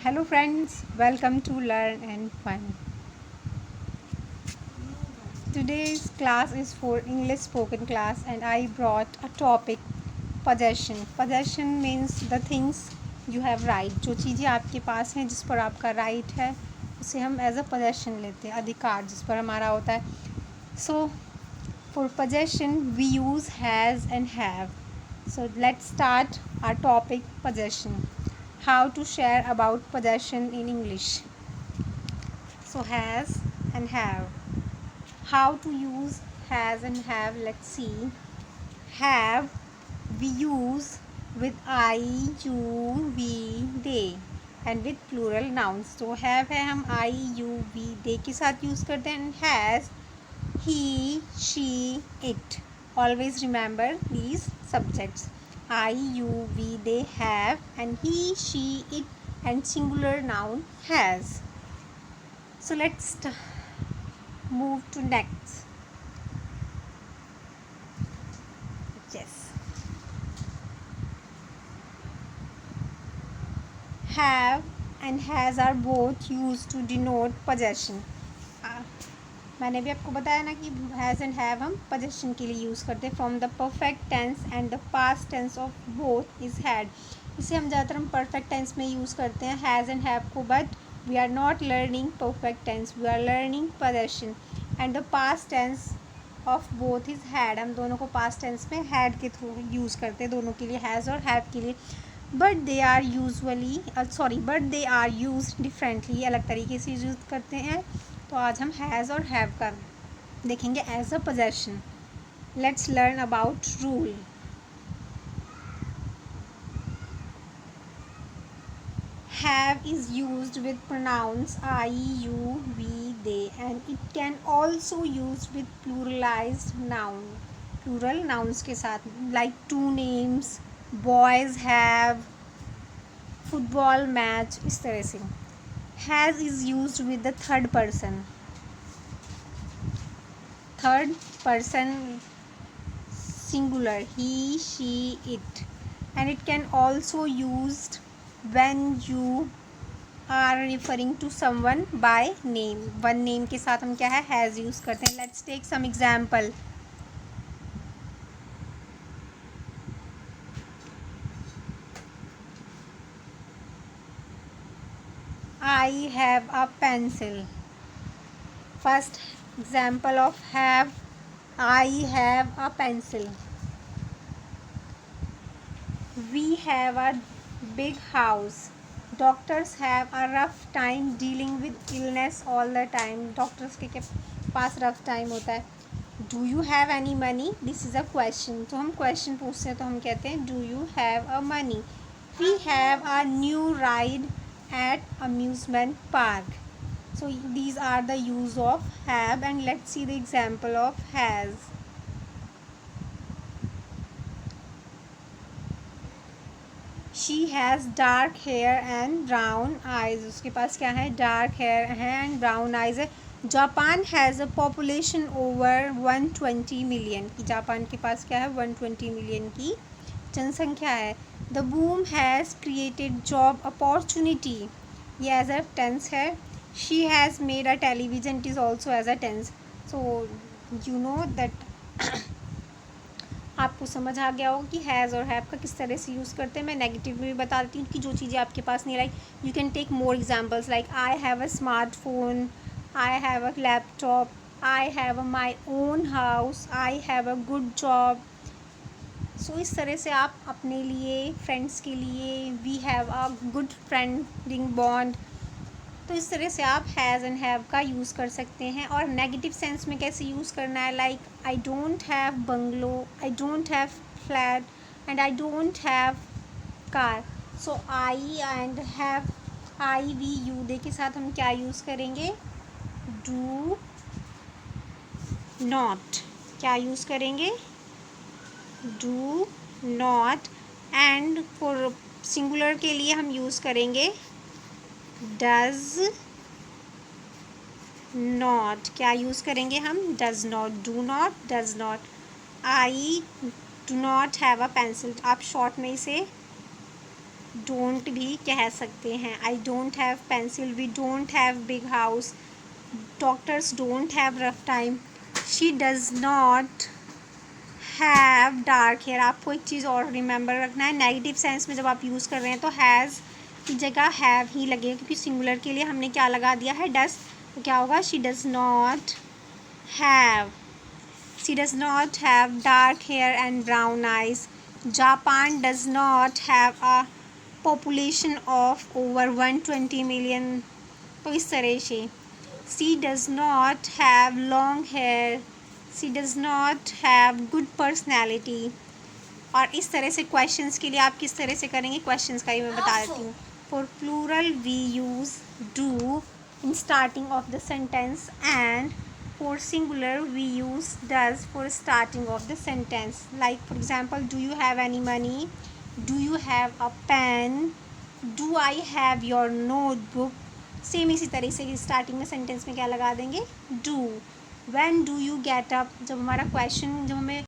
Hello friends, welcome to Learn and Fun. Today's class is for English spoken class and I brought a topic possession. Possession means the things you have right. जो चीज़ें आपके पास हैं जिस पर आपका right है उसे हम as a possession लेते हैं, अधिकार जिस पर हमारा होता है. So for possession we use has and have. So let's start our topic possession. How to share about possession in English. So has and have. How to use has and have, let's see. Have we use with I, you, we, they and with plural nouns. तो have है हम I, you, we, they के साथ use करते हैं. And has he, she, it. Always remember these subjects. I, you, we, they have and he, she, it and singular noun has. So let's move to next. Yes. Have and has are both used to denote possession. मैंने भी आपको बताया ना कि has and have हम possession के लिए use करते हैं. From the perfect tense and the past tense of both is had. इसे हम ज़्यादातर हम परफेक्ट टेंस में यूज़ करते हैं हैज़ एंड हैव को. But we are not learning perfect tense, we are learning possession. And the past tense of both is had. हम दोनों को पास्ट टेंस में हैड के थ्रू यूज़ करते हैं, दोनों के लिए, हैज़ और हैव के लिए. But they are use differently, अलग तरीके से यूज़ करते हैं. तो आज हम हैज़ और हैव का देखेंगे as a possession. Let's learn about rule. Have is used with pronouns I, you, we, they and it can also used with pluralized noun. Plural nouns के साथ, like two names, boys have, football match, इस तरह से. Has is used with the third person singular, he, she, it. And it can also used when you are referring to someone by name. One name के साथ हम क्या है has use करते हैं. Let's take some example. I have a pencil. First example of have, I have a pencil. We have a big house. Doctors have a rough time dealing with illness all the time. Doctors के पास rough time होता है. Do you have any money? This is a question. तो हम question पूछते हैं तो हम कहते हैं Do you have a money? We have a new ride at amusement park. So these are the use of have and let's see the example of has. She has dark hair and brown eyes. उसके पास क्या है, dark hair है and brown eyes है. Japan has a population over 120 million. कि Japan के पास क्या है, 120 million की जनसंख्या है. The boom has created job opportunity. ये as a tense है. She has made a television. It is also as a tense. So you know that आपको समझ आ गया होगा कि हैज़ और हैव का किस तरह से यूज़ करते हैं. मैं नेगेटिव में भी बता देती हूँ कि जो चीज़ें आपके पास नहीं, like you can take more examples like I have a smartphone, I have a laptop, I have a my own house, I have a good job. So इस तरह से आप अपने लिए, फ्रेंड्स के लिए, we have a good friending bond. तो इस तरह से आप हैज़ एंड हैव का यूज़ कर सकते हैं. और नेगेटिव सेंस में कैसे यूज़ करना है, like I don't have bungalow, I don't have flat and I don't have car. So I and have, I, we, you, they के साथ हम क्या यूज़ करेंगे, डू नॉट. क्या यूज़ करेंगे, do not. And for singular के लिए हम यूज़ करेंगे डज नॉट. क्या यूज़ करेंगे हम, does not, do not, does not. I do not have a pencil. आप शॉर्ट में इसे डोंट भी कह सकते हैं। I don't have pencil, we don't have big house, doctors don't have rough time, she does not have dark hair. आपको एक चीज़ और रिमेंबर रखना है, नेगेटिव सेंस में जब आप यूज़ कर रहे हैं तो हैज़ की जगह हैव ही लगेगा, क्योंकि सिंगुलर के लिए हमने क्या लगा दिया है, डस। तो क्या होगा, she does not have, she does not have dark hair and brown eyes. Japan does not have a population of over 120 million. तो इस तरह से she does not have long hair, she does not have good personality. और इस तरह से questions के लिए आप किस तरह से करेंगे, क्वेश्चंस का ही मैं बता देती हूँ। For plural we use do in starting of the sentence and for singular we use does for starting of the sentence. Like for example, do you have any money, do you have a pen, do I have your notebook. Same इसी तरह से starting में sentence में क्या लगा देंगे, do. When do you get up, जब हमारा क्वेश्चन, जब हमें